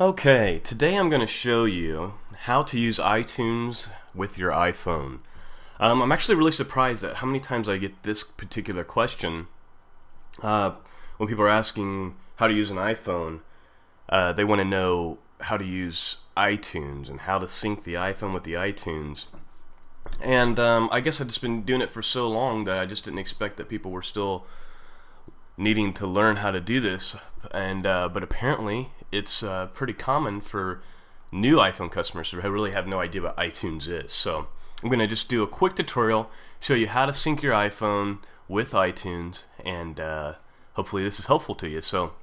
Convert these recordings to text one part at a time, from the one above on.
Okay, today I'm going to show you how to use iTunes with your iPhone. I'm actually really surprised at how many times I get this particular question when people are asking how to use an iPhone. They want to know how to use iTunes and how to sync the iPhone with the iTunes. And I guess I've just been doing it for so long that I just didn't expect that people were still needing to learn how to do this. And but apparently it's pretty common for new iPhone customers who really have no idea what iTunes is. So I'm going to just do a quick tutorial, show you how to sync your iPhone with iTunes, and hopefully this is helpful to you. So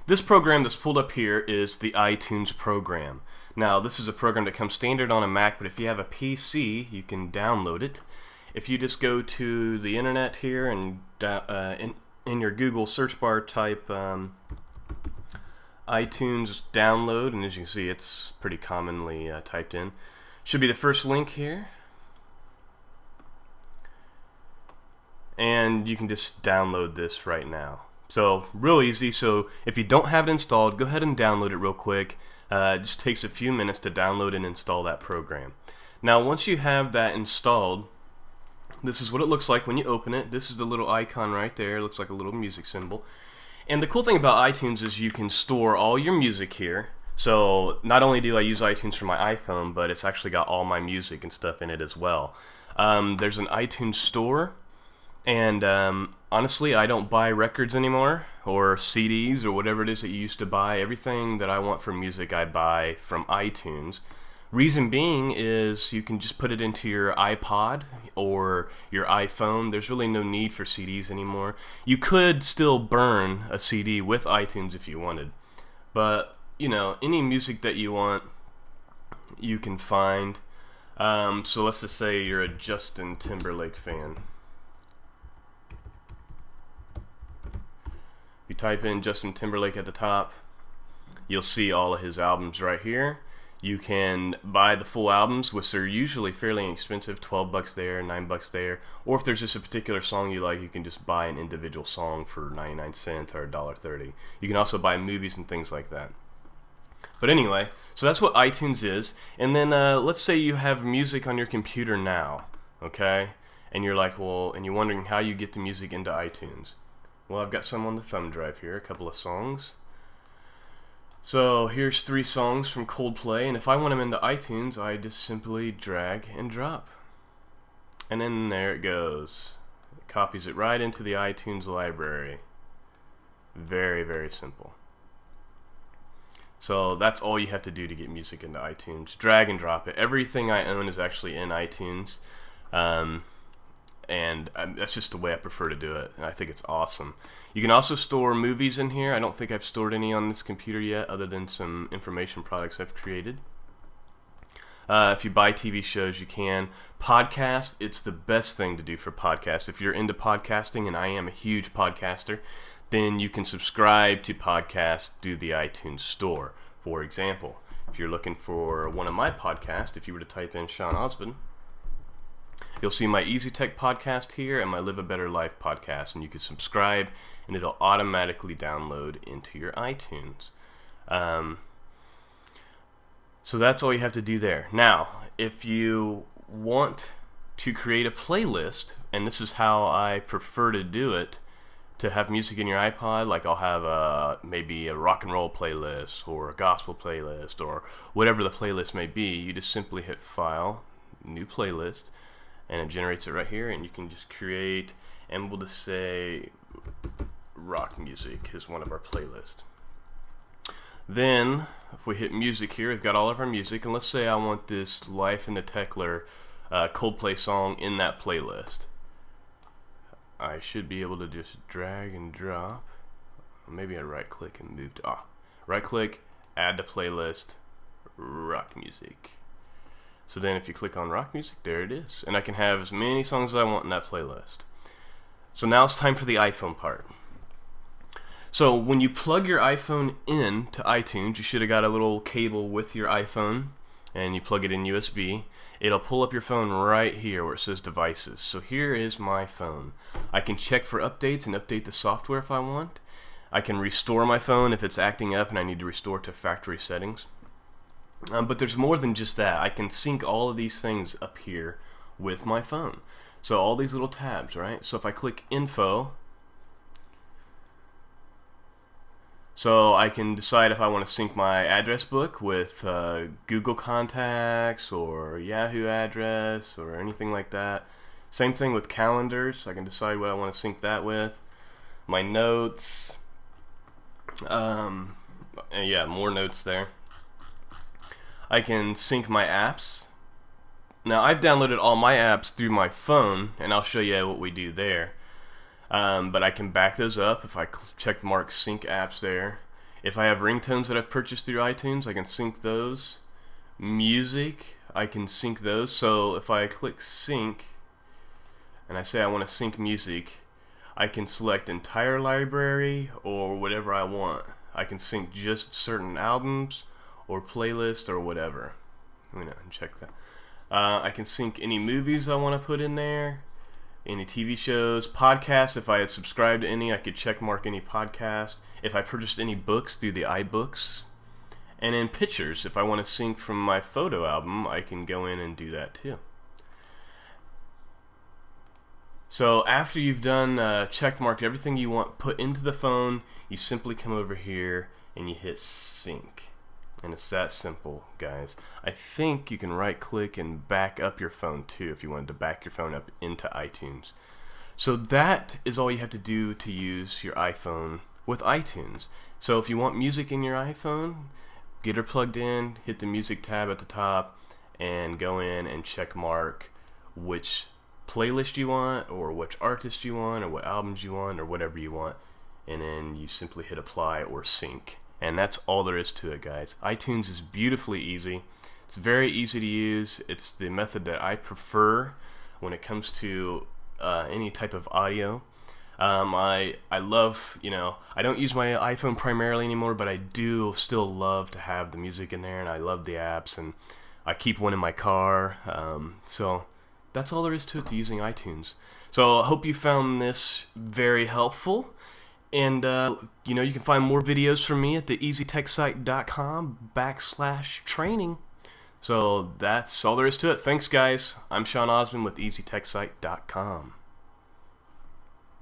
this program that's pulled up here is the iTunes program. Now this is a program that comes standard on a Mac, but if you have a PC you can download it. If you just go to the internet here and in your Google search bar type iTunes download, and as you can see it's pretty commonly typed in. Should be the first link here, and you can just download this right now. So real easy. So if you don't have it installed, go ahead and download it real quick. It just takes a few minutes to download and install that program. Now once you have that installed, this is what it looks like when you open it. This is the little icon right there. It looks like a little music symbol. And the cool thing about iTunes is you can store all your music here. So not only do I use iTunes for my iPhone, but it's actually got all my music and stuff in it as well. There's an iTunes store, and honestly I don't buy records anymore, or CDs, or whatever it is that you used to buy. Everything that I want for music I buy from iTunes. Reason being is you can just put it into your iPod or your iPhone. There's really no need for CDs anymore. You could still burn a CD with iTunes if you wanted, but you know, any music that you want you can find. So let's just say you're a Justin Timberlake fan. If you type in Justin Timberlake at the top, you'll see all of his albums right here. You can buy the full albums, which are usually fairly inexpensive, 12 bucks there, 9 bucks there. Or if there's just a particular song you like, you can just buy an individual song for 99 cents or $1.30. You can also buy movies and things like that. But anyway, so that's what iTunes is. And then let's say you have music on your computer now, okay? And you're like, well, and you're wondering how you get the music into iTunes. Well, I've got some on the thumb drive here, a couple of songs. So here's 3 songs from Coldplay, and if I want them into iTunes, I just simply drag and drop. And then there it goes. It copies it right into the iTunes library. Very, very simple. So that's all you have to do to get music into iTunes. Drag and drop it. Everything I own is actually in iTunes. And that's just the way I prefer to do it, and I think it's awesome. You can also store movies in here. I don't think I've stored any on this computer yet, other than some information products I've created. If you buy TV shows, you can. Podcast, it's the best thing to do for podcasts. If you're into podcasting, and I am a huge podcaster, then you can subscribe to podcasts through the iTunes store. For example, if you're looking for one of my podcasts, if you were to type in Sean Osmond, you'll see my Easy Tech podcast here and my Live a Better Life podcast, and you can subscribe and it'll automatically download into your iTunes. So that's all you have to do there. Now, if you want to create a playlist, and this is how I prefer to do it, to have music in your iPod, like I'll have maybe a rock and roll playlist or a gospel playlist or whatever the playlist may be, you just simply hit File, New Playlist, and it generates it right here, and you can just create, and we'll just say rock music is one of our playlists. Then if we hit music here, we've got all of our music, and let's say I want this Life in the Techler Coldplay song in that playlist. I should be able to just drag and drop. Maybe I right click and move to right click, add to playlist, rock music. So then if you click on rock music, there it is. And I can have as many songs as I want in that playlist. So now it's time for the iPhone part. So when you plug your iPhone in to iTunes, you should have got a little cable with your iPhone, and you plug it in USB. It'll pull up your phone right here where it says devices. So here is my phone. I can check for updates and update the software if I want. I can restore my phone if it's acting up and I need to restore to factory settings. But there's more than just that. I can sync all of these things up here with my phone. So all these little tabs, right? So if I click Info, so I can decide if I want to sync my address book with Google Contacts or Yahoo address or anything like that. Same thing with calendars. I can decide what I want to sync that with. My notes. Yeah, more notes there. I can sync my apps. Now I've downloaded all my apps through my phone, and I'll show you what we do there. But I can back those up if I check mark sync apps there. If I have ringtones that I've purchased through iTunes, I can sync those. Music, I can sync those. So if I click sync and I say I want to sync music, I can select entire library or whatever I want. I can sync just certain albums or playlist or whatever. Check that. I can sync any movies I want to put in there, any TV shows, podcasts. If I had subscribed to any, I could check mark any podcast. If I purchased any books through the iBooks, and then pictures. If I want to sync from my photo album, I can go in and do that too. So after you've done check marked everything you want put into the phone, you simply come over here and you hit sync. And it's that simple, guys. I think you can right click and back up your phone too if you wanted to back your phone up into iTunes. So that is all you have to do to use your iPhone with iTunes. So if you want music in your iPhone, get her plugged in, hit the music tab at the top, and go in and check mark which playlist you want, or which artist you want, or what albums you want, or whatever you want, and then you simply hit apply or sync. And that's all there is to it, guys. iTunes is beautifully easy. It's very easy to use. It's the method that I prefer when it comes to any type of audio. I love, I don't use my iPhone primarily anymore, but I do still love to have the music in there, and I love the apps, and I keep one in my car. So that's all there is to it, to using iTunes. So I hope you found this very helpful. And, you can find more videos from me at the easytechsite.com/training. So that's all there is to it. Thanks, guys. I'm Sean Osmond with easytechsite.com.